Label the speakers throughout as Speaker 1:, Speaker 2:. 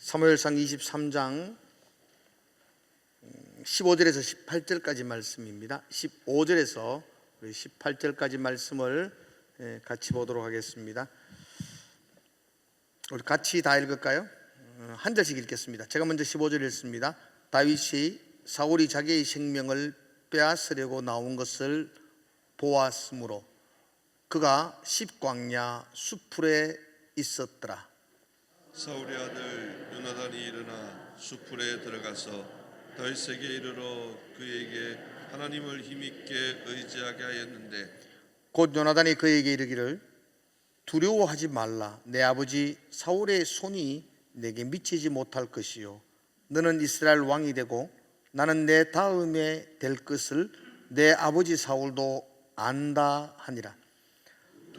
Speaker 1: 사무엘상 23장 15절에서 18절까지 말씀입니다. 15절에서 18절까지 말씀을 같이 보도록 하겠습니다. 우리 같이 다 읽을까요? 한 절씩 읽겠습니다. 제가 먼저 15절 읽습니다. 다윗이 사울이 자기의 생명을 빼앗으려고 나온 것을 보았으므로 그가 십광야 숲풀에 있었더라.
Speaker 2: 사울의 아들 요나단이 일어나 숲풀에 들어가서 다윗에게 이르러 그에게 하나님을 힘있게 의지하게 하였는데,
Speaker 1: 곧 요나단이 그에게 이르기를 두려워하지 말라. 내 아버지 사울의 손이 내게 미치지 못할 것이요 너는 이스라엘 왕이 되고 나는 내 다음에 될 것을 내 아버지 사울도 안다 하니라.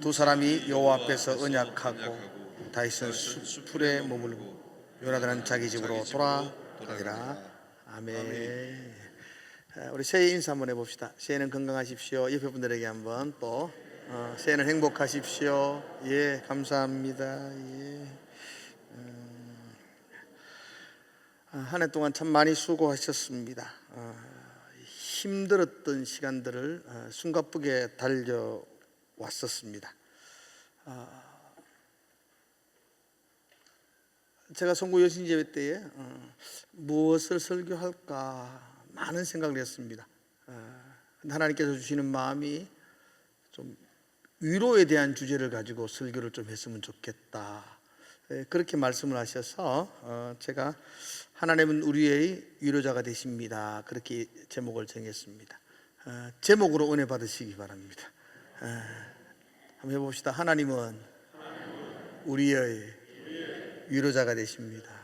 Speaker 1: 두 사람이 여호와 앞에서 언약하고 다윗은 숲풀에 머물고 요나단은 자기 집으로 돌아가니라. 아멘. 우리 새해 인사 한번 해봅시다. 새해는 건강하십시오. 옆에 분들에게 한번 또 새해는 행복하십시오. 예, 감사합니다. 예. 한 해 동안 참 많이 수고하셨습니다. 힘들었던 시간들을 숨가쁘게 달려왔었습니다. 제가 송구 여신제회 때에 무엇을 설교할까 많은 생각을 했습니다. 하나님께서 주시는 마음이 좀 위로에 대한 주제를 가지고 설교를 좀 했으면 좋겠다, 그렇게 말씀을 하셔서 제가 하나님은 우리의 위로자가 되십니다, 그렇게 제목을 정했습니다. 제목으로 은혜 받으시기 바랍니다. 한번 해봅시다. 하나님은 우리의 위로자가 되십니다.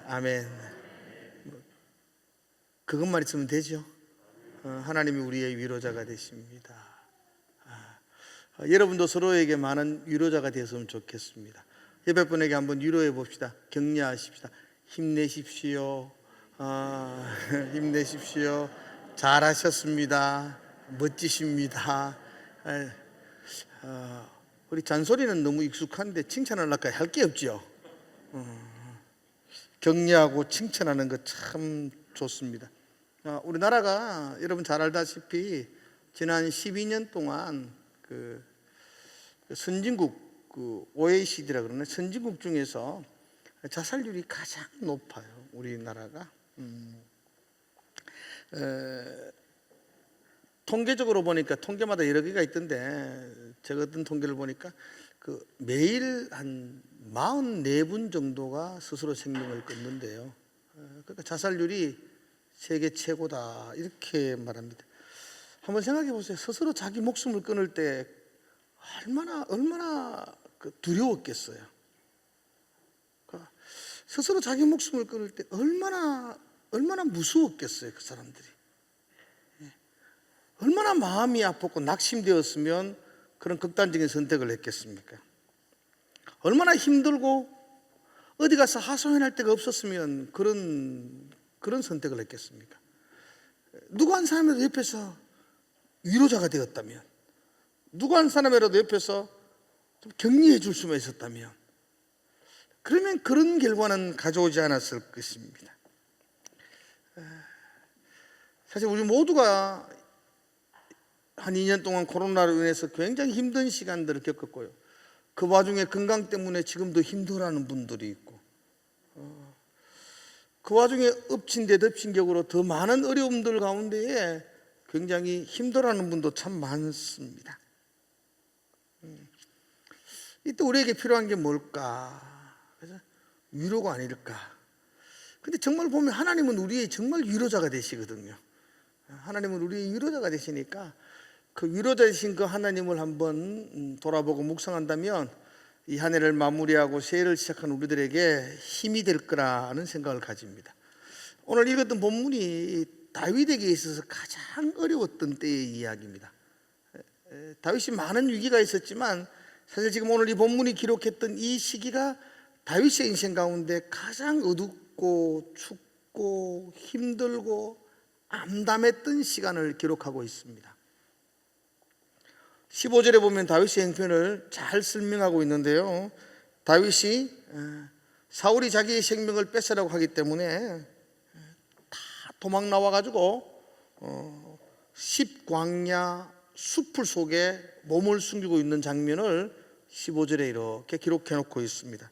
Speaker 1: 아멘. 그것만 있으면 되죠. 하나님이 우리의 위로자가 되십니다. 여러분도 서로에게 많은 위로자가 되었으면 좋겠습니다. 옆에 분에게 한번 위로해 봅시다. 격려하십시다. 힘내십시오. 힘내십시오. 잘하셨습니다. 멋지십니다. 우리 잔소리는 너무 익숙한데 칭찬하려니까 할 게 없죠. 격려하고 칭찬하는 거 참 좋습니다. 우리나라가 여러분 잘 알다시피 지난 12년 동안 그 선진국, OECD라 그러나 선진국 중에서 자살률이 가장 높아요. 우리나라가. 통계적으로 보니까 통계마다 여러 개가 있던데 제가 어떤 통계를 보니까 매일 한 44분 정도가 스스로 생명을 끊는데요. 그러니까 자살률이 세계 최고다 이렇게 말합니다. 한번 생각해 보세요. 스스로 자기 목숨을 끊을 때 얼마나 두려웠겠어요. 스스로 자기 목숨을 끊을 때 얼마나 무서웠겠어요. 그 사람들이 얼마나 마음이 아팠고 낙심되었으면 그런 극단적인 선택을 했겠습니까? 얼마나 힘들고 어디 가서 하소연할 데가 없었으면 그런 선택을 했겠습니까? 누구 한 사람이라도 옆에서 위로자가 되었다면, 누구 한 사람이라도 옆에서 좀 격려해 줄 수만 있었다면, 그러면 그런 결과는 가져오지 않았을 것입니다. 사실 우리 모두가 한 2년 동안 코로나로 인해서 굉장히 힘든 시간들을 겪었고요. 그 와중에 건강 때문에 지금도 힘들어하는 분들이 있고, 그 와중에 엎친 데 덮친 격으로 더 많은 어려움들 가운데에 굉장히 힘들어하는 분도 참 많습니다. 이때 우리에게 필요한 게 뭘까? 그래서 위로가 아닐까? 근데 정말 보면 하나님은 우리의 정말 위로자가 되시거든요. 하나님은 우리의 위로자가 되시니까 그 위로자이신 그 하나님을 한번 돌아보고 묵상한다면 이 한 해를 마무리하고 새해를 시작한 우리들에게 힘이 될 거라는 생각을 가집니다. 오늘 읽었던 본문이 다윗에게 있어서 가장 어려웠던 때의 이야기입니다. 다윗이 많은 위기가 있었지만 사실 지금 오늘 이 본문이 기록했던 이 시기가 다윗의 인생 가운데 가장 어둡고 춥고 힘들고 암담했던 시간을 기록하고 있습니다. 15절에 보면 다윗의 행편을 잘 설명하고 있는데요. 다윗이 사울이 자기의 생명을 뺏으라고 하기 때문에 다 도망 나와가지고 10광야 숲풀 속에 몸을 숨기고 있는 장면을 15절에 이렇게 기록해 놓고 있습니다.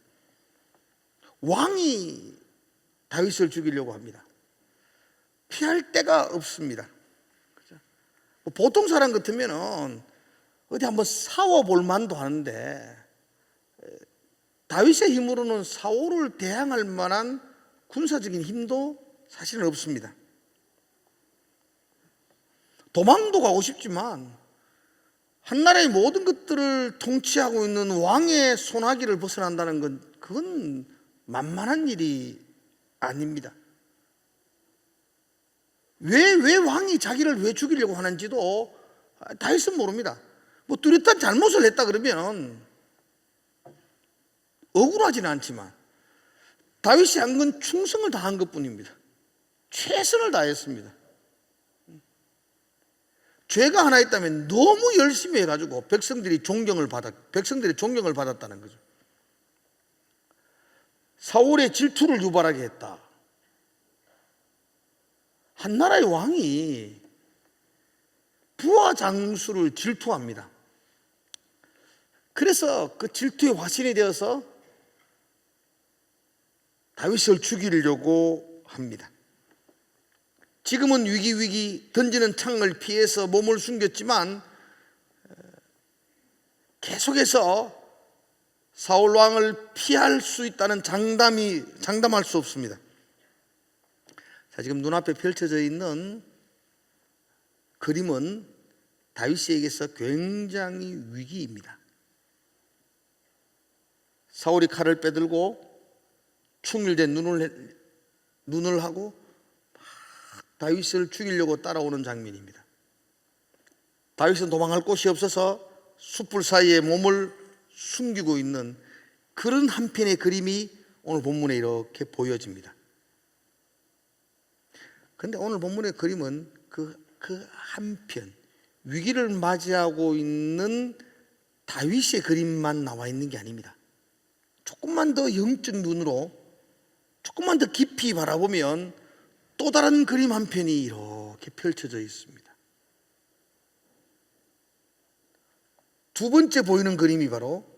Speaker 1: 왕이 다윗을 죽이려고 합니다. 피할 데가 없습니다. 보통 사람 같으면 어디 한번 싸워볼 만도 하는데 다윗의 힘으로는 사울을 대항할 만한 군사적인 힘도 사실은 없습니다. 도망도 가고 싶지만 한나라의 모든 것들을 통치하고 있는 왕의 손아귀를 벗어난다는 건 그건 만만한 일이 아닙니다. 왜 왕이 자기를 왜 죽이려고 하는지도 다윗은 모릅니다. 뭐 뚜렷한 잘못을 했다 그러면 억울하지는 않지만 다윗이 한 건 충성을 다한 것뿐입니다. 최선을 다했습니다. 죄가 하나 있다면 너무 열심히 해가지고 백성들의 종경을 받았다는 거죠. 사울의 질투를 유발하게 했다. 한나라의 왕이 부하 장수를 질투합니다. 그래서 그 질투의 화신이 되어서 다윗을 죽이려고 합니다. 지금은 위기 던지는 창을 피해서 몸을 숨겼지만 계속해서 사울 왕을 피할 수 있다는 장담할 수 없습니다. 자, 지금 눈앞에 펼쳐져 있는 그림은 다윗에게서 굉장히 위기입니다. 사울이 칼을 빼들고 충일된 눈을 하고 막 다윗을 죽이려고 따라오는 장면입니다. 다윗은 도망할 곳이 없어서 숯불 사이에 몸을 숨기고 있는 그런 한 편의 그림이 오늘 본문에 이렇게 보여집니다. 그런데 오늘 본문의 그림은 그 한편 위기를 맞이하고 있는 다윗의 그림만 나와 있는 게 아닙니다. 조금만 더 영적 눈으로 조금만 더 깊이 바라보면 또 다른 그림 한 편이 이렇게 펼쳐져 있습니다. 두 번째 보이는 그림이 바로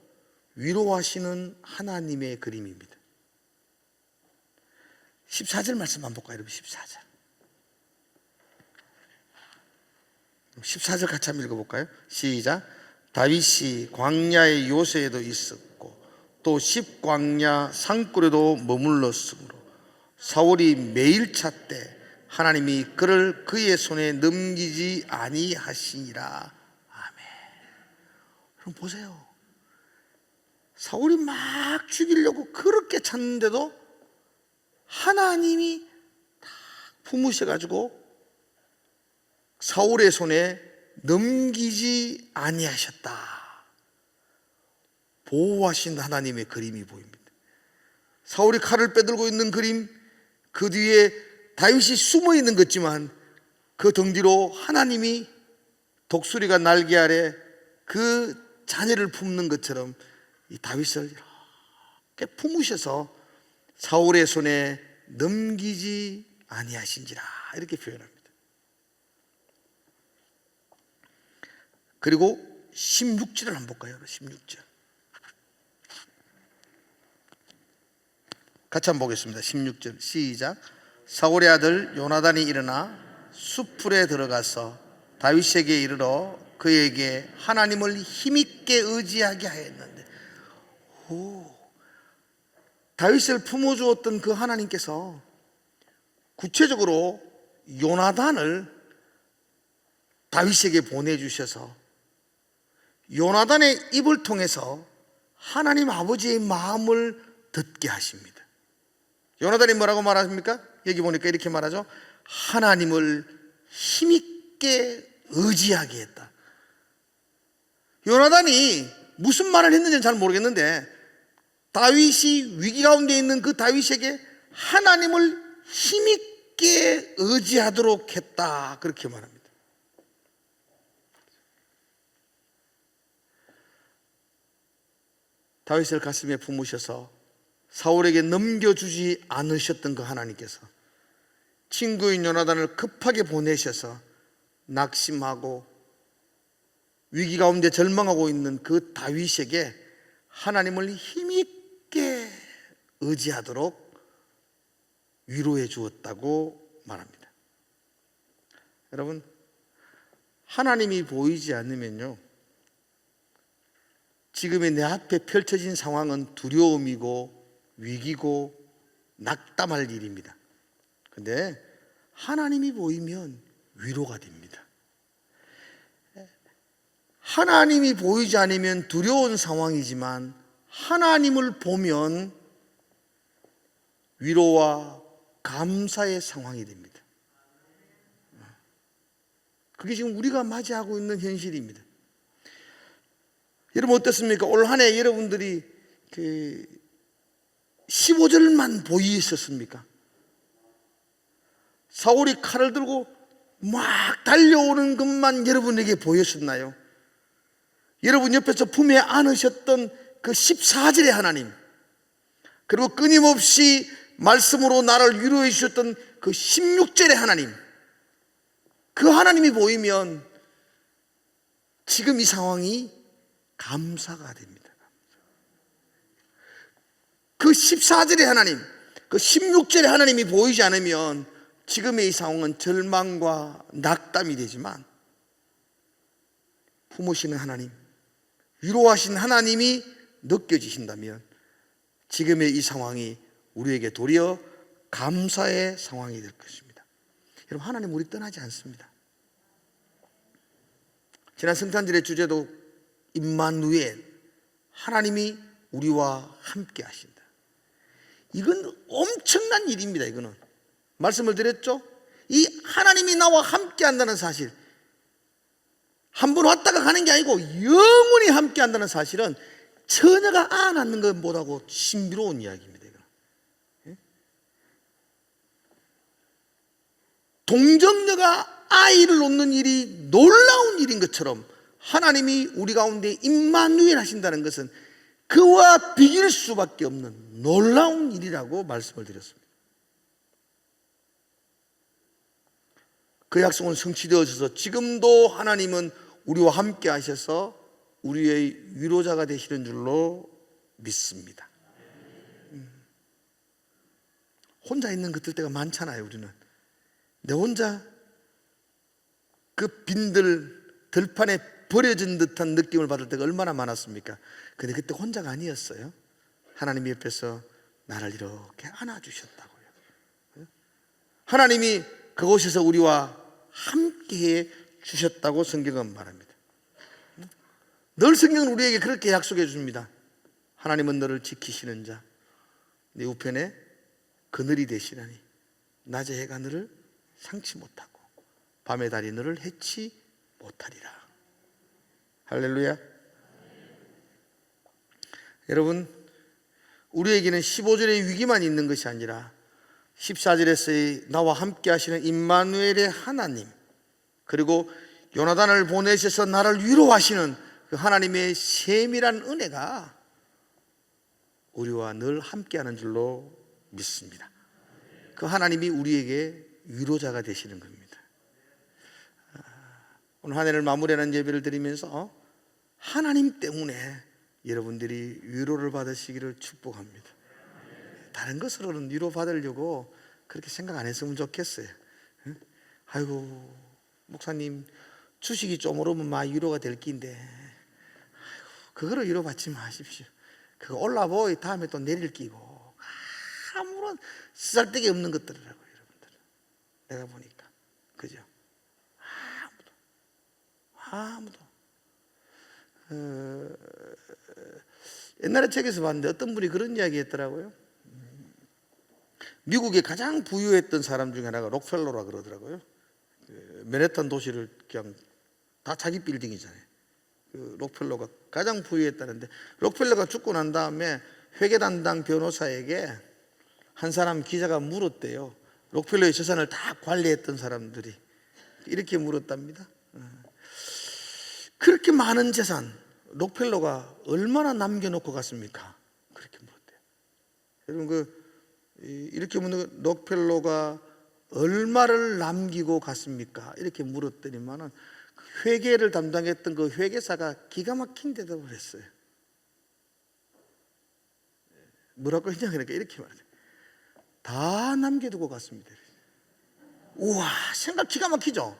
Speaker 1: 위로하시는 하나님의 그림입니다. 14절 말씀 한번 볼까요, 여러분? 14절 같이 한번 읽어볼까요? 시작. 다윗이 광야의 요새에도 있었고 또 십광야 산골에도 머물렀으므로 사울이 매일 찾되 하나님이 그를 그의 손에 넘기지 아니하시니라. 아멘. 그럼 보세요. 사울이 막 죽이려고 그렇게 찾는데도 하나님이 다 품으셔가지고 사울의 손에 넘기지 아니하셨다. 보호하신 하나님의 그림이 보입니다. 사울이 칼을 빼들고 있는 그림, 그 뒤에 다윗이 숨어 있는 것 같지만 그 등 뒤로 하나님이 독수리가 날개 아래 그 자녀를 품는 것처럼 이 다윗을 이렇게 품으셔서 사울의 손에 넘기지 아니하신지라 이렇게 표현합니다. 그리고 16절을 한번 볼까요? 16절 같이 한번 보겠습니다. 16절 시작. 사울의 아들 요나단이 일어나 숲풀에 들어가서 다윗에게 이르러 그에게 하나님을 힘있게 의지하게 하였는데, 다윗을 품어주었던 그 하나님께서 구체적으로 요나단을 다윗에게 보내주셔서 요나단의 입을 통해서 하나님 아버지의 마음을 듣게 하십니다. 요나단이 뭐라고 말합니까? 여기 보니까 이렇게 말하죠. 하나님을 힘있게 의지하게 했다. 요나단이 무슨 말을 했는지는 잘 모르겠는데 다윗이 위기 가운데 있는 그 다윗에게 하나님을 힘있게 의지하도록 했다, 그렇게 말합니다. 다윗을 가슴에 품으셔서 사울에게 넘겨주지 않으셨던 그 하나님께서 친구인 요나단을 급하게 보내셔서 낙심하고 위기 가운데 절망하고 있는 그 다윗에게 하나님을 힘있게 의지하도록 위로해 주었다고 말합니다. 여러분, 하나님이 보이지 않으면요, 지금의 내 앞에 펼쳐진 상황은 두려움이고 위기고 낙담할 일입니다. 그런데 하나님이 보이면 위로가 됩니다. 하나님이 보이지 않으면 두려운 상황이지만 하나님을 보면 위로와 감사의 상황이 됩니다. 그게 지금 우리가 맞이하고 있는 현실입니다. 여러분 어떻습니까? 올 한 해 여러분들이 15절만 보이셨습니까? 사울이 칼을 들고 막 달려오는 것만 여러분에게 보였었나요? 여러분 옆에서 품에 안으셨던 그 14절의 하나님, 그리고 끊임없이 말씀으로 나를 위로해 주셨던 그 16절의 하나님, 그 하나님이 보이면 지금 이 상황이 감사가 됩니다. 그 14절의 하나님, 그 16절의 하나님이 보이지 않으면 지금의 이 상황은 절망과 낙담이 되지만 품으시는 하나님, 위로하신 하나님이 느껴지신다면 지금의 이 상황이 우리에게 도리어 감사의 상황이 될 것입니다. 여러분, 하나님 우리 떠나지 않습니다. 지난 성탄절의 주제도 임마누엘, 하나님이 우리와 함께 하신다. 이건 엄청난 일입니다. 이거는 말씀을 드렸죠. 이 하나님이 나와 함께 한다는 사실, 한 번 왔다가 가는 게 아니고 영원히 함께 한다는 사실은 처녀가 안 낳는 것보다고 신비로운 이야기입니다. 동정녀가 아이를 놓는 일이 놀라운 일인 것처럼 하나님이 우리 가운데 임마누엘 하신다는 것은 그와 비길 수밖에 없는 놀라운 일이라고 말씀을 드렸습니다. 그 약속은 성취되어져서 지금도 하나님은 우리와 함께 하셔서 우리의 위로자가 되시는 줄로 믿습니다. 혼자 있는 그들 때가 많잖아요. 우리는 내 혼자 그 빈들 들판에 버려진 듯한 느낌을 받을 때가 얼마나 많았습니까? 근데 그때 혼자가 아니었어요. 하나님이 옆에서 나를 이렇게 안아주셨다고요. 하나님이 그곳에서 우리와 함께해 주셨다고 성경은 말합니다. 늘 성경은 우리에게 그렇게 약속해 줍니다. 하나님은 너를 지키시는 자, 네 우편에 그늘이 되시나니 낮에 해가 너를 상치 못하고 밤의 달이 너를 해치 못하리라. 할렐루야. 여러분, 우리에게는 15절의 위기만 있는 것이 아니라 14절에서의 나와 함께 하시는 임마누엘의 하나님, 그리고 요나단을 보내셔서 나를 위로하시는 그 하나님의 세밀한 은혜가 우리와 늘 함께하는 줄로 믿습니다. 그 하나님이 우리에게 위로자가 되시는 겁니다. 오늘 한 해를 마무리하는 예배를 드리면서 하나님 때문에 여러분들이 위로를 받으시기를 축복합니다. 다른 것으로는 위로 받으려고 그렇게 생각 안 했으면 좋겠어요. 아이고 목사님 주식이 좀 오르면 막 위로가 될 낀데 그거를 위로받지 마십시오. 그거 올라보 다음에 또 내릴 끼고 아무런 쓰잘데기 없는 것들이라고요. 여러분들 내가 보니까 그죠? 아무도 옛날에 책에서 봤는데 어떤 분이 그런 이야기 했더라고요. 미국의 가장 부유했던 사람 중에 하나가 록펠러라 그러더라고요. 맨해튼 도시를 그냥 다 자기 빌딩이잖아요. 그 록펠러가 가장 부유했다는데 록펠러가 죽고 난 다음에 회계 담당 변호사에게 한 사람 기자가 물었대요. 록펠러의 재산을 다 관리했던 사람들이 이렇게 물었답니다. 그렇게 많은 재산 록펠러가 얼마나 남겨놓고 갔습니까? 그렇게 물었대요. 여러분 이렇게 묻는 록펠러가 얼마를 남기고 갔습니까? 이렇게 물었더니만은 회계를 담당했던 그 회계사가 기가 막힌 대답을 했어요. 뭐라고 했냐 그러니까 이렇게 말해요. 다 남겨두고 갔습니다. 우와, 생각 기가 막히죠.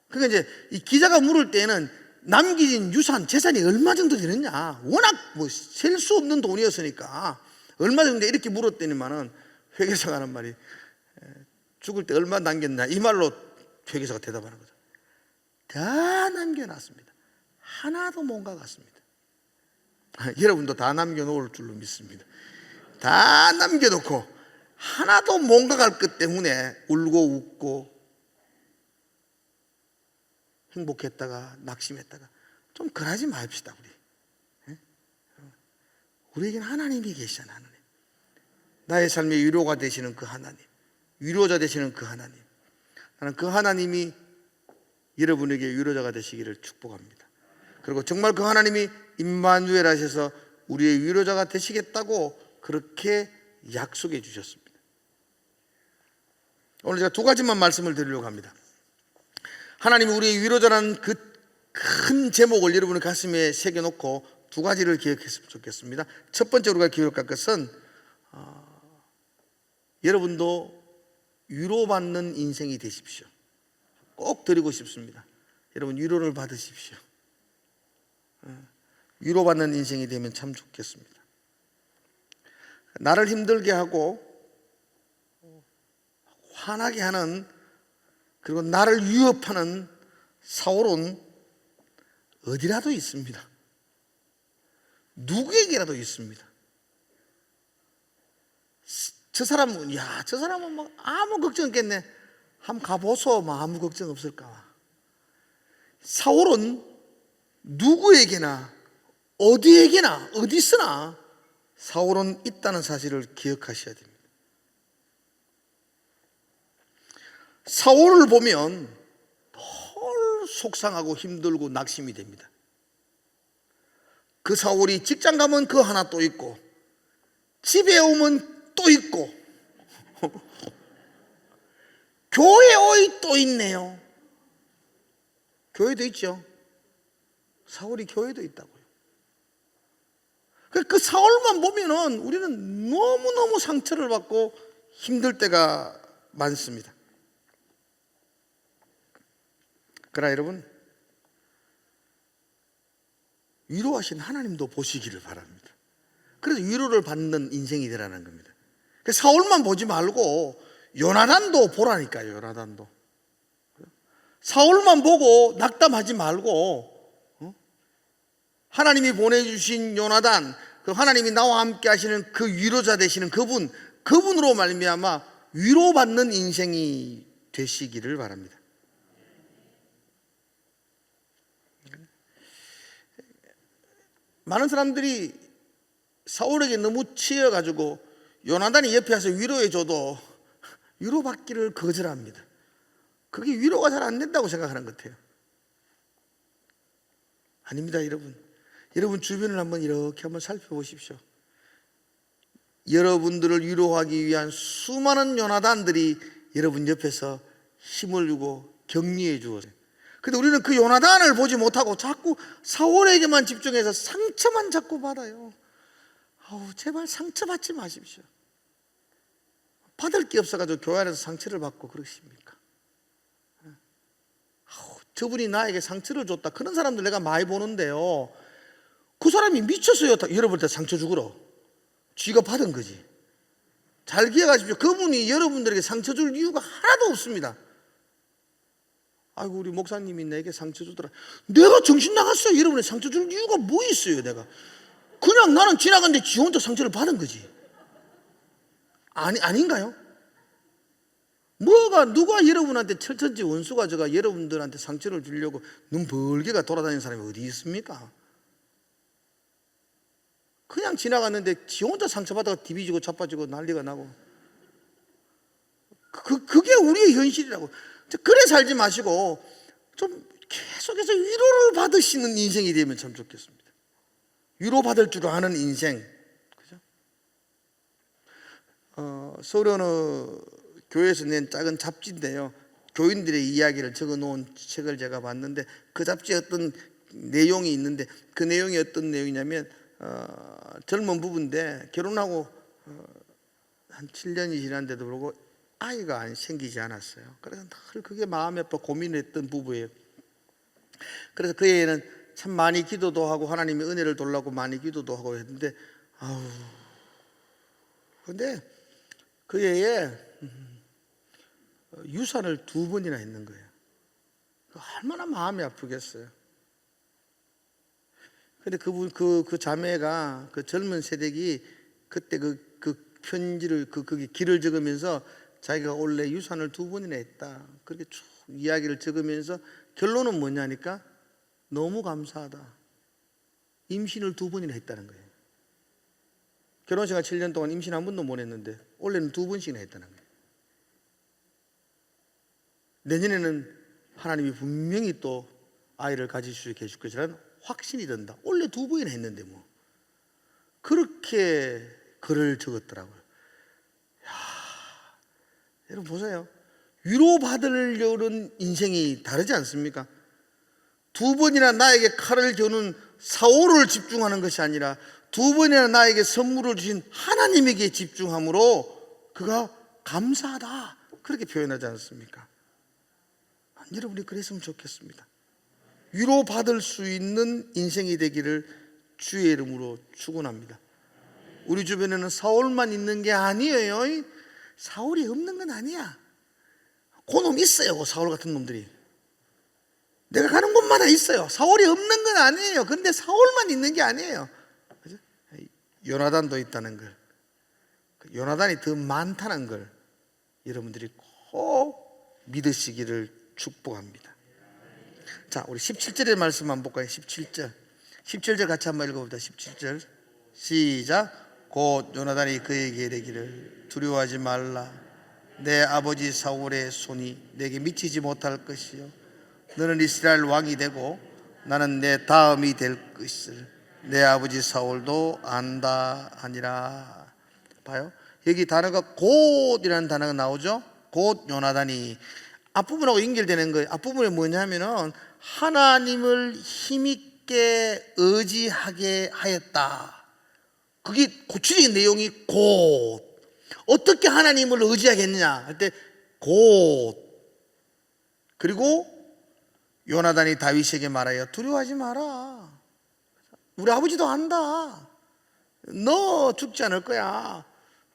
Speaker 1: 그러니까 이제 이 기자가 물을 때는 남긴 유산, 재산이 얼마 정도 되느냐, 워낙 셀 수 없는 돈이었으니까 얼마 정도 이렇게 물었더니만은 회계사가 하는 말이 죽을 때 얼마 남겼냐 이 말로 회계사가 대답하는 거죠. 다 남겨놨습니다. 하나도 못 가갔습니다. 여러분도 다 남겨놓을 줄로 믿습니다. 다 남겨놓고 하나도 못 가갈 것 때문에 울고 웃고 행복했다가 낙심했다가 좀 그러지 맙시다. 우리에게는 하나님이 계시잖아요. 하나님. 나의 삶의 위로가 되시는 그 하나님, 위로자 되시는 그 하나님, 나는 그 하나님이 여러분에게 위로자가 되시기를 축복합니다. 그리고 정말 그 하나님이 임마누엘 하셔서 우리의 위로자가 되시겠다고 그렇게 약속해 주셨습니다. 오늘 제가 두 가지만 말씀을 드리려고 합니다. 하나님이 우리의 위로자라는 그 큰 제목을 여러분의 가슴에 새겨놓고 두 가지를 기억했으면 좋겠습니다. 첫 번째 우리가 기억할 것은 여러분도 위로받는 인생이 되십시오. 꼭 드리고 싶습니다. 여러분 위로를 받으십시오. 위로받는 인생이 되면 참 좋겠습니다. 나를 힘들게 하고 화나게 하는, 그리고 나를 위협하는 사울은 어디라도 있습니다. 누구에게라도 있습니다. 저 사람은 뭐 아무 걱정 없겠네. 한번 가보소. 뭐 아무 걱정 없을까. 사울은 누구에게나 어디에게나 어디서나 사울은 있다는 사실을 기억하셔야 됩니다. 사울을 보면 덜 속상하고 힘들고 낙심이 됩니다. 그 사울이 직장 가면 그 하나 또 있고, 집에 오면 또 있고, 교회 오이 또 있네요. 교회도 있죠. 사울이 교회도 있다고요. 그 사울만 보면은 우리는 너무너무 상처를 받고 힘들 때가 많습니다. 그러나 여러분, 위로하신 하나님도 보시기를 바랍니다. 그래서 위로를 받는 인생이 되라는 겁니다. 사울만 보지 말고 요나단도 보라니까요. 요나단도. 사울만 보고 낙담하지 말고 하나님이 보내주신 요나단, 그 하나님이 나와 함께 하시는 그 위로자 되시는 그분으로 말미암아 위로받는 인생이 되시기를 바랍니다. 많은 사람들이 사울에게 너무 치여가지고 요나단이 옆에 와서 위로해줘도 위로받기를 거절합니다. 그게 위로가 잘 안 된다고 생각하는 것 같아요. 아닙니다, 여러분. 여러분 주변을 한번 이렇게 한번 살펴보십시오. 여러분들을 위로하기 위한 수많은 요나단들이 여러분 옆에서 힘을 주고 격려해 주었어요. 근데 우리는 그 요나단을 보지 못하고 자꾸 사울에게만 집중해서 상처만 자꾸 받아요. 제발 상처받지 마십시오. 받을 게 없어가지고 교회 안에서 상처를 받고 그러십니까? 저분이 나에게 상처를 줬다, 그런 사람들 내가 많이 보는데요, 그 사람이 미쳤어요. 여러분한테 상처 주고로. 쥐가 받은 거지. 잘 기억하십시오. 그분이 여러분들에게 상처 줄 이유가 하나도 없습니다. 아이고 우리 목사님이 내게 상처 주더라. 내가 정신 나갔어요. 여러분의 상처 줄 이유가 뭐 있어요? 내가 그냥 나는 지나갔는데 지 혼자 상처를 받은 거지. 아닌가요? 누가 여러분한테 철천지 원수가 저가 여러분들한테 상처를 주려고 눈 벌게가 돌아다니는 사람이 어디 있습니까? 그냥 지나갔는데 지 혼자 상처받아가 디비지고 자빠지고 난리가 나고, 그게 우리의 현실이라고. 그래 살지 마시고 좀 계속해서 위로를 받으시는 인생이 되면 참 좋겠습니다. 위로받을 줄 아는 인생, 그죠? 서울의 어느 교회에서 낸 작은 잡지인데요, 교인들의 이야기를 적어놓은 책을 제가 봤는데 그 잡지에 어떤 내용이 있는데 그 내용이 어떤 내용이냐면 젊은 부부인데 결혼하고 한 7년이 지났는데도 불구하고 아이가 생기지 않았어요. 그래서 늘 그게 마음이 아파 고민했던 부부예요. 그래서 그 애는 참 많이 기도도 하고 하나님의 은혜를 달라고 많이 기도도 하고 했는데 근데 그 애에 유산을 2번이나 했는 거예요. 얼마나 마음이 아프겠어요. 근데 그 자매가 그 젊은 세대기 그때 그 편지를 거기 길을 적으면서 자기가 원래 유산을 2번이나 했다, 그렇게 쭉 이야기를 적으면서 결론은 뭐냐니까 너무 감사하다, 임신을 2번이나 했다는 거예요. 결혼생활 7년 동안 임신 한 번도 못 했는데 원래는 2번씩이나 했다는 거예요. 내년에는 하나님이 분명히 또 아이를 가질 수 있게 해줄 것이라는 확신이 든다. 원래 2번이나 했는데 뭐 그렇게 글을 적었더라고요. 여러분 보세요. 위로받으려는 인생이 다르지 않습니까? 2번이나 나에게 칼을 겨눈 사울을 집중하는 것이 아니라 2번이나 나에게 선물을 주신 하나님에게 집중함으로 그가 감사하다, 그렇게 표현하지 않습니까? 여러분이 그랬으면 좋겠습니다. 위로받을 수 있는 인생이 되기를 주의 이름으로 축원합니다. 우리 주변에는 사울만 있는 게 아니에요. 사울이 없는 건 아니야. 그놈 있어요. 사울 같은 놈들이 내가 가는 곳마다 있어요. 사울이 없는 건 아니에요. 그런데 사울만 있는 게 아니에요. 그죠? 요나단도 있다는 걸, 요나단이 더 많다는 걸 여러분들이 꼭 믿으시기를 축복합니다. 자, 우리 17절의 말씀 한번 볼까요? 17절 같이 한번 읽어봅니다. 17절 시작. 곧 요나단이 그에게 이르기를 두려워하지 말라. 내 아버지 사울의 손이 내게 미치지 못할 것이요 너는 이스라엘 왕이 되고 나는 내 다음이 될 것을 내 아버지 사울도 안다 하니라. 봐요, 여기 단어가 곧이라는 단어가 나오죠. 곧 요나단이 앞부분하고 연결되는 거예요. 앞부분이 뭐냐면은 하나님을 힘있게 의지하게 하였다. 그게 구체적인 내용이 곧. 어떻게 하나님을 의지하겠느냐 할 때 곧. 그리고 요나단이 다윗에게 말하여 두려워하지 마라. 우리 아버지도 안다. 너 죽지 않을 거야.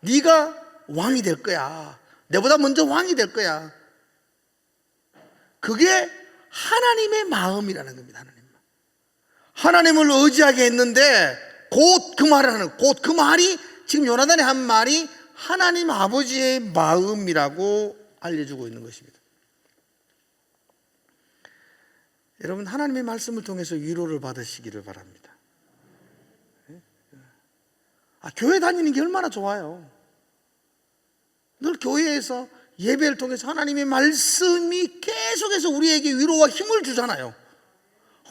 Speaker 1: 네가 왕이 될 거야. 내보다 먼저 왕이 될 거야. 그게 하나님의 마음이라는 겁니다. 하나님을 의지하게 했는데 곧 그 말을 하는, 곧 그 말이 지금 요나단이 한 말이 하나님 아버지의 마음이라고 알려주고 있는 것입니다. 여러분, 하나님의 말씀을 통해서 위로를 받으시기를 바랍니다. 교회 다니는 게 얼마나 좋아요. 늘 교회에서 예배를 통해서 하나님의 말씀이 계속해서 우리에게 위로와 힘을 주잖아요.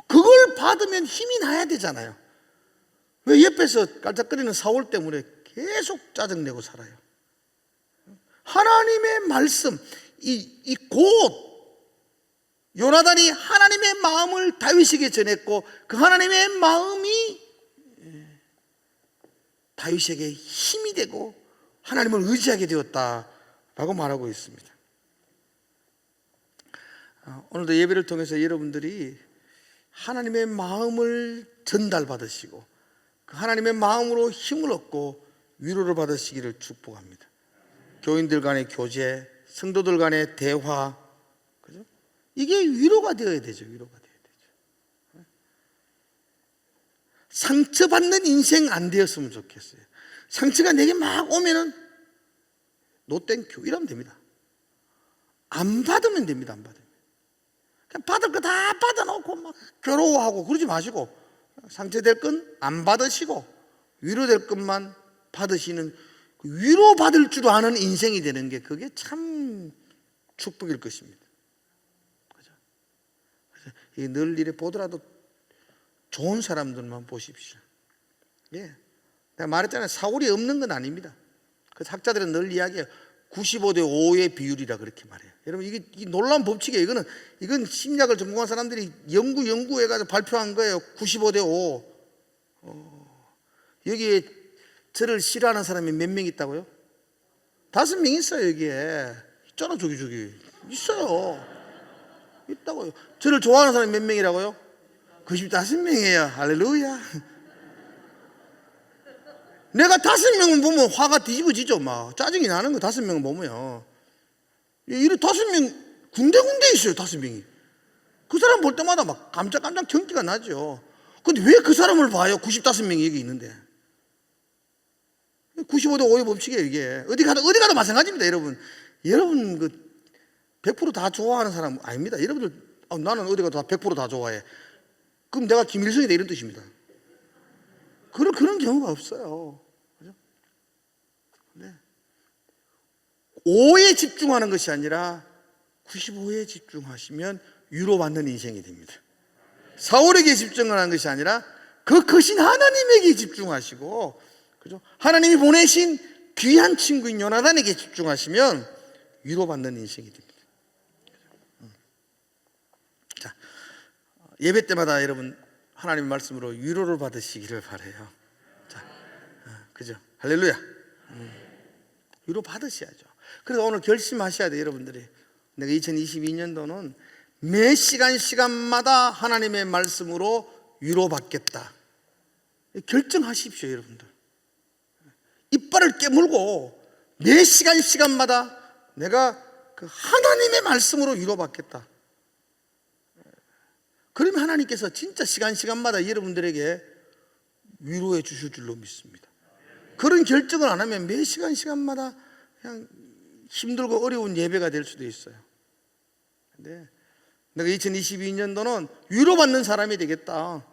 Speaker 1: 그걸 받으면 힘이 나야 되잖아요. 왜 옆에서 깔짝거리는 사울 때문에 계속 짜증내고 살아요? 하나님의 말씀, 이 곧 요나단이 하나님의 마음을 다윗에게 전했고 그 하나님의 마음이 다윗에게 힘이 되고 하나님을 의지하게 되었다라고 말하고 있습니다. 오늘도 예배를 통해서 여러분들이 하나님의 마음을 전달받으시고 그 하나님의 마음으로 힘을 얻고 위로를 받으시기를 축복합니다. 교인들 간의 교제, 성도들 간의 대화, 그죠? 이게 위로가 되어야 되죠. 위로가 되어야 되죠. 상처받는 인생 안 되었으면 좋겠어요. 상처가 내게 막 오면은 No thank you 이러면 됩니다. 안 받으면 됩니다. 안 받으면. 그냥 받을 거 다 받아놓고 막 괴로워하고 그러지 마시고 상처될 건 안 받으시고 위로될 것만 받으시는, 위로받을 줄 아는 인생이 되는 게 그게 참 축복일 것입니다. 그죠? 그래서 늘 이래 보더라도 좋은 사람들만 보십시오. 예. 내가 말했잖아요. 사울이 없는 건 아닙니다. 그 학자들은 늘 이야기해요. 95대 5의 비율이라 그렇게 말해요. 여러분 이게 이 놀라운 법칙이에요. 이건 심리학을 전공한 사람들이 연구해가지고 발표한 거예요. 95대 5. 여기에 저를 싫어하는 사람이 몇 명 있다고요? 5명 있어요. 여기에 있잖아. 저기 있어요. 있다고요. 저를 좋아하는 사람이 몇 명이라고요? 95명이에요. 할렐루야. 내가 5명을 보면 화가 뒤집어지죠. 막 짜증이 나는 거 5명을 보면요. 이래 5명 군데 있어요. 5명이. 그 사람 볼 때마다 막 깜짝깜짝 경기가 나죠. 근데 왜 그 사람을 봐요? 95명이 여기 있는데. 95대 5의 법칙이에요. 이게 어디 가도 마찬가지입니다. 여러분 그 100%다 좋아하는 사람 아닙니다. 여러분들 나는 어디 가도 100%다 좋아해. 그럼 내가 김일성이다 이런 뜻입니다. 그런 경우가 없어요. 그죠? 네. 5에 집중하는 것이 아니라 95에 집중하시면 위로받는 인생이 됩니다. 사울에게 집중하는 것이 아니라 그 크신 하나님에게 집중하시고, 그죠? 하나님이 보내신 귀한 친구인 요나단에게 집중하시면 위로받는 인생이 됩니다. 자, 예배 때마다 여러분 하나님의 말씀으로 위로를 받으시기를 바라요. 자, 그죠? 할렐루야. 위로 받으셔야죠. 그래서 오늘 결심하셔야 돼요, 여러분들이. 내가 2022년도는 매 시간마다 하나님의 말씀으로 위로받겠다. 결정하십시오, 여러분들. 이빨을 깨물고 매 시간마다 내가 그 하나님의 말씀으로 위로받겠다. 그러면 하나님께서 진짜 시간마다 여러분들에게 위로해 주실 줄로 믿습니다. 그런 결정을 안 하면 매 시간마다 그냥 힘들고 어려운 예배가 될 수도 있어요. 근데 내가 2022년도는 위로받는 사람이 되겠다.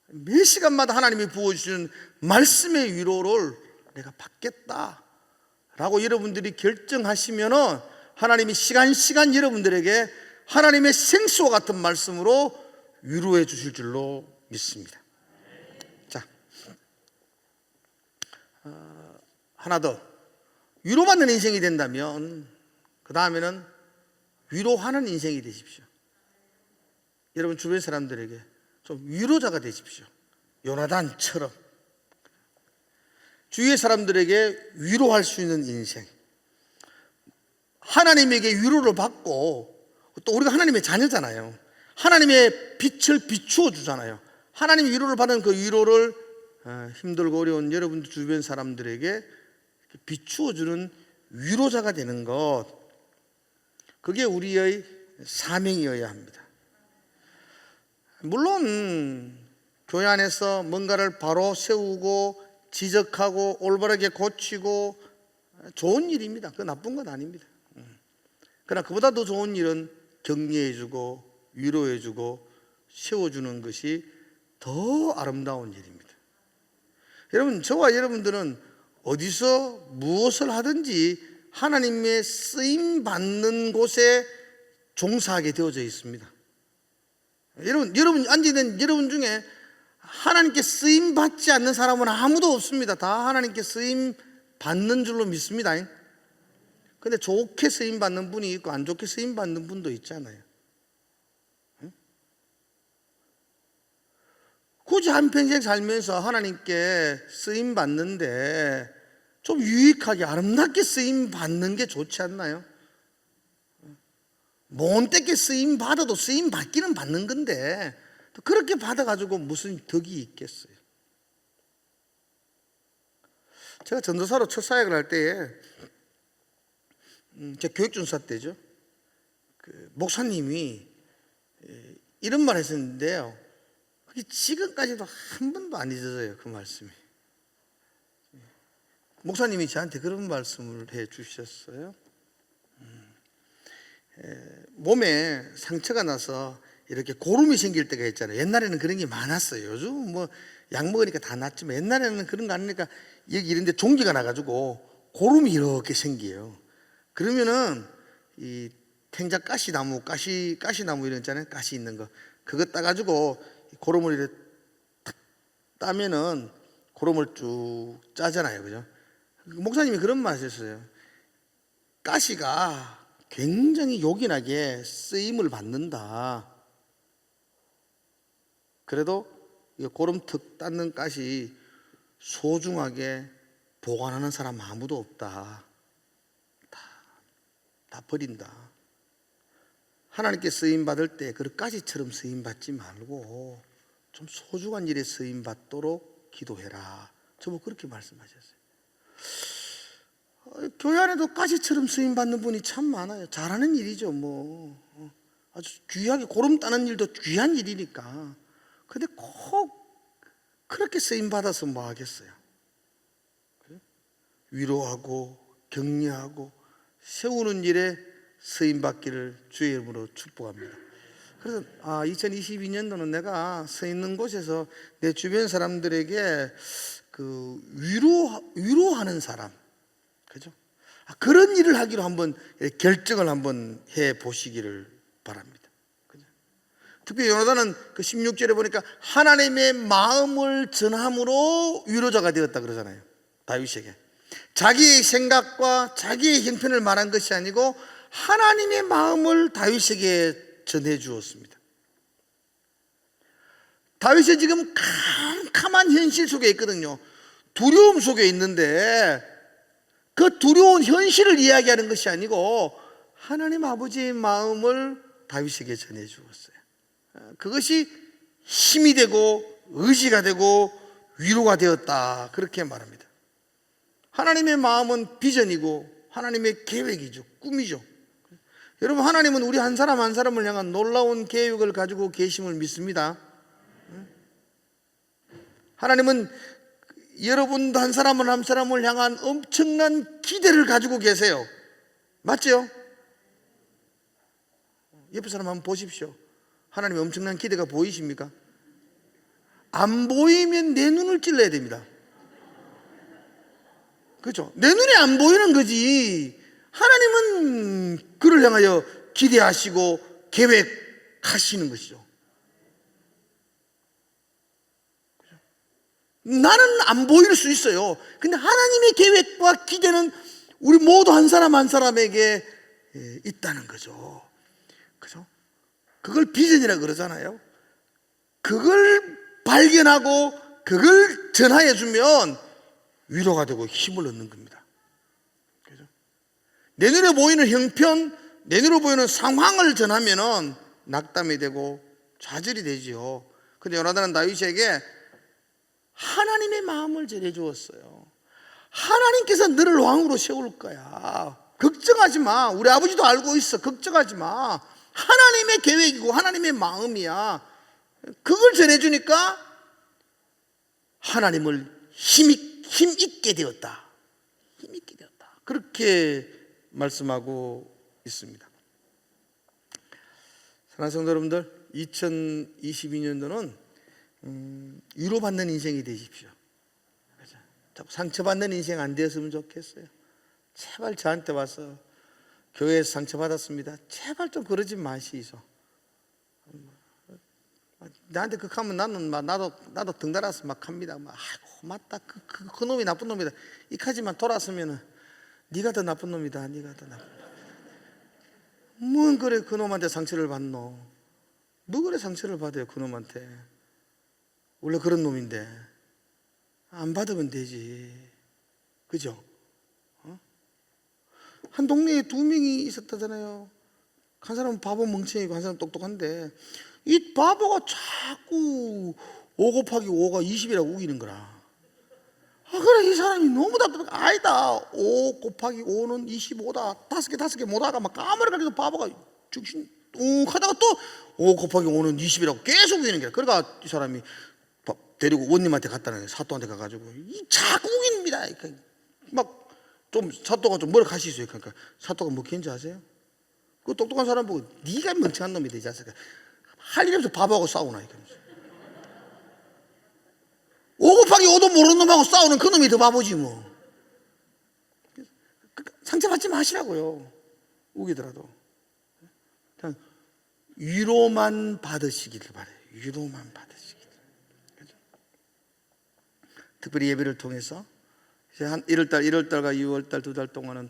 Speaker 1: 매 시간마다 하나님이 부어주시는 말씀의 위로를 내가 받겠다 라고 여러분들이 결정하시면은 하나님이 시간 여러분들에게 하나님의 생수와 같은 말씀으로 위로해 주실 줄로 믿습니다. 자, 하나 더. 위로받는 인생이 된다면 그 다음에는 위로하는 인생이 되십시오. 여러분 주변 사람들에게 좀 위로자가 되십시오. 요나단처럼 주위의 사람들에게 위로할 수 있는 인생. 하나님에게 위로를 받고 또 우리가 하나님의 자녀잖아요. 하나님의 빛을 비추어 주잖아요. 하나님의 위로를 받은 그 위로를 힘들고 어려운 여러분 주변 사람들에게 비추어 주는 위로자가 되는 것, 그게 우리의 사명이어야 합니다. 물론 교회 안에서 뭔가를 바로 세우고 지적하고 올바르게 고치고 좋은 일입니다. 그 나쁜 건 아닙니다. 그러나 그보다 더 좋은 일은 격려해주고 위로해주고 세워주는 것이 더 아름다운 일입니다. 여러분, 저와 여러분들은 어디서 무엇을 하든지 하나님의 쓰임 받는 곳에 종사하게 되어져 있습니다. 여러분 앉아있는 여러분 중에 하나님께 쓰임 받지 않는 사람은 아무도 없습니다. 다 하나님께 쓰임 받는 줄로 믿습니다. 근데 좋게 쓰임 받는 분이 있고 안 좋게 쓰임 받는 분도 있잖아요. 굳이 한평생 살면서 하나님께 쓰임 받는데 좀 유익하게 아름답게 쓰임 받는 게 좋지 않나요? 못되게 쓰임 받아도 쓰임 받기는 받는 건데 또 그렇게 받아가지고 무슨 덕이 있겠어요? 제가 전도사로 첫 사역을 할 때에 제 교육준사 때죠. 그 목사님이 이런 말 했었는데요. 그게 지금까지도 한 번도 안 잊어져요. 그 말씀이. 목사님이 저한테 그런 말씀을 해 주셨어요. 몸에 상처가 나서 이렇게 고름이 생길 때가 있잖아요. 옛날에는 그런 게 많았어요. 요즘 뭐 약 먹으니까 다 낫지만 옛날에는 그런 거 아니니까 여기 이런데 종기가 나가지고 고름이 이렇게 생겨요. 그러면은 이 탱자가시나무, 가시나무 이런 있잖아요. 가시 있는 거 그거 따가지고 고름을 이렇게 탁 따면은 고름을 쭉 짜잖아요, 그죠? 목사님이 그런 말 하셨어요. 가시가 굉장히 요긴하게 쓰임을 받는다. 그래도 고름턱 닦는 가시 소중하게 보관하는 사람 아무도 없다. 다 버린다. 하나님께 쓰임 받을 때 그 가시처럼 쓰임 받지 말고 좀 소중한 일에 쓰임 받도록 기도해라. 저보고 그렇게 말씀하셨어요. 교회 안에도 가시처럼 쓰임 받는 분이 참 많아요. 잘하는 일이죠. 뭐 아주 귀하게 고름 따는 일도 귀한 일이니까. 근데 꼭 그렇게 쓰임 받아서 뭐 하겠어요? 위로하고 격려하고 세우는 일에 쓰임 받기를 주의 이름으로 축복합니다. 그래서 2022년도는 내가 서 있는 곳에서 내 주변 사람들에게 그 위로하는 사람, 그죠? 그런 일을 하기로 한번 결정을 한번 해 보시기를 바랍니다. 그죠? 특히 요나단은 그 16절에 보니까 하나님의 마음을 전함으로 위로자가 되었다 그러잖아요. 다윗에게 자기의 생각과 자기의 형편을 말한 것이 아니고 하나님의 마음을 다윗에게 전해 주었습니다. 다윗이 지금 캄캄한 현실 속에 있거든요. 두려움 속에 있는데 그 두려운 현실을 이야기하는 것이 아니고 하나님 아버지의 마음을 다윗에게 전해 주었어요. 그것이 힘이 되고 의지가 되고 위로가 되었다, 그렇게 말합니다. 하나님의 마음은 비전이고 하나님의 계획이죠. 꿈이죠. 여러분, 하나님은 우리 한 사람 한 사람을 향한 놀라운 계획을 가지고 계심을 믿습니다. 하나님은 여러분 한 사람을 한 사람을 향한 엄청난 기대를 가지고 계세요. 맞죠? 옆에 사람 한번 보십시오. 하나님의 엄청난 기대가 보이십니까? 안 보이면 내 눈을 찔러야 됩니다. 그렇죠? 내 눈에 안 보이는 거지. 하나님은 그를 향하여 기대하시고 계획하시는 것이죠. 나는 안 보일 수 있어요. 근데 하나님의 계획과 기대는 우리 모두 한 사람 한 사람에게 있다는 거죠. 그죠? 그걸 비전이라 그러잖아요. 그걸 발견하고 그걸 전하여 주면 위로가 되고 힘을 얻는 겁니다. 그죠? 내 눈에 보이는 형편, 내 눈에 보이는 상황을 전하면은 낙담이 되고 좌절이 되지요. 근데 요나단은 다윗에게 하나님의 마음을 전해 주었어요. 하나님께서 너를 왕으로 세울 거야. 걱정하지 마. 우리 아버지도 알고 있어. 걱정하지 마. 하나님의 계획이고 하나님의 마음이야. 그걸 전해주니까 하나님을 힘있게 되었다. 힘있게 되었다. 그렇게 말씀하고 있습니다. 사랑하는 성도 여러분들, 2022년도는 위로받는 인생이 되십시오. 상처받는 인생 안 되었으면 좋겠어요. 제발 저한테 와서 교회에서 상처받았습니다, 제발 좀 그러지 마시소. 나한테 그하면 나도 등달아서 막 합니다. 아이고 맞다, 그 놈이 나쁜 놈이다. 이까지만 돌았으면은 네가 더 나쁜 놈이다. 네가 더 나쁜. 뭔 그래 그 놈한테 상처를 받노? 뭐 그래 상처를 받아요 그 놈한테? 원래 그런 놈인데 안 받으면 되지. 그죠? 한 동네에 두 명이 있었다잖아요. 한 사람은 바보 멍청이고 한 사람은 똑똑한데 이 바보가 자꾸 5 곱하기 5가 20이라고 우기는 거라. 그래 이 사람이 너무 답답해. 아니다, 5 곱하기 5는 25다. 5개 못하가 막 까무러가지고 바보가 죽신 하다가 또 5 곱하기 5는 20이라고 계속 우기는 거야. 그러니까 이 사람이 데리고 원님한테 갔다는 거예요. 사또한테 가가지고 이 자꾸 우깁니다. 막 좀 사또가 좀 뭐라 하시죠. 그러니까 사또가 뭐 했는지 아세요? 그 똑똑한 사람 보고 네가 멍청한 놈이 되지 않습니까? 할 일 없어 바보하고 싸우나. 5 곱하기 5도 모르는 놈하고 싸우는 그 놈이 더 바보지 뭐. 상처받지 마시라고요. 우기더라도 그냥 위로만 받으시기를 바래요. 위로만 받으시기를. 그렇죠? 특별히 예배를 통해서 이제 한 1월달과 6월달 2달 동안은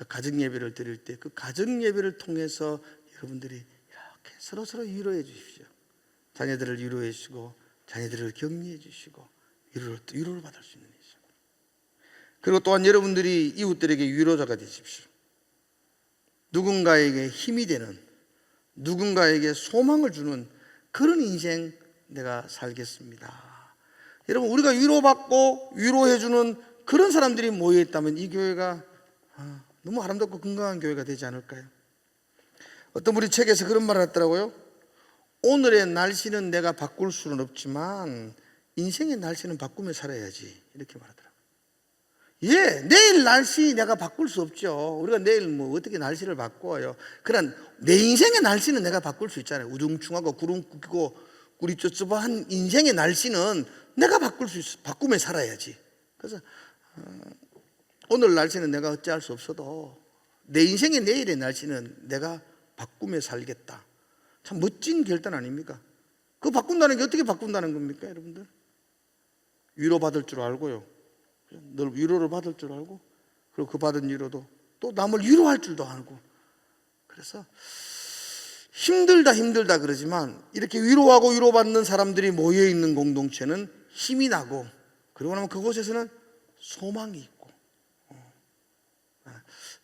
Speaker 1: 가정 예배를 드릴 때 그 가정 예배를 통해서 여러분들이 이렇게 서로 위로해 주십시오. 자녀들을 위로해 주시고 자녀들을 격려해 주시고 위로를 받을 수 있는 일이죠. 그리고 또한 여러분들이 이웃들에게 위로자가 되십시오. 누군가에게 힘이 되는, 누군가에게 소망을 주는 그런 인생 내가 살겠습니다. 여러분, 우리가 위로받고 위로해주는 그런 사람들이 모여있다면 이 교회가 너무 아름답고 건강한 교회가 되지 않을까요? 어떤 분이 책에서 그런 말을 했더라고요. 오늘의 날씨는 내가 바꿀 수는 없지만 인생의 날씨는 바꾸며 살아야지, 이렇게 말하더라고요. 예, 내일 날씨 내가 바꿀 수 없죠. 우리가 내일 뭐 어떻게 날씨를 바꿔요. 그러나 내 인생의 날씨는 내가 바꿀 수 있잖아요. 우중충하고 구름 끼고 꿀이 쩌쩌한 인생의 날씨는 내가 바꿀 수 있어. 바꾸며 살아야지. 그래서 오늘 날씨는 내가 어찌할 수 없어도 내 인생의 내일의 날씨는 내가 바꾸며 살겠다. 참 멋진 결단 아닙니까? 그거 바꾼다는 게 어떻게 바꾼다는 겁니까, 여러분들? 위로받을 줄 알고요. 늘 위로를 받을 줄 알고, 그리고 그 받은 위로도 또 남을 위로할 줄도 알고. 그래서 힘들다 그러지만 이렇게 위로하고 위로받는 사람들이 모여있는 공동체는 힘이 나고, 그러고 나면 그곳에서는 소망이 있고.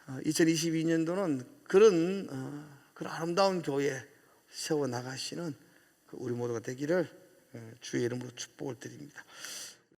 Speaker 1: 2022년도는 그런 아름다운 교회 세워나가시는 우리 모두가 되기를 주의 이름으로 축복을 드립니다.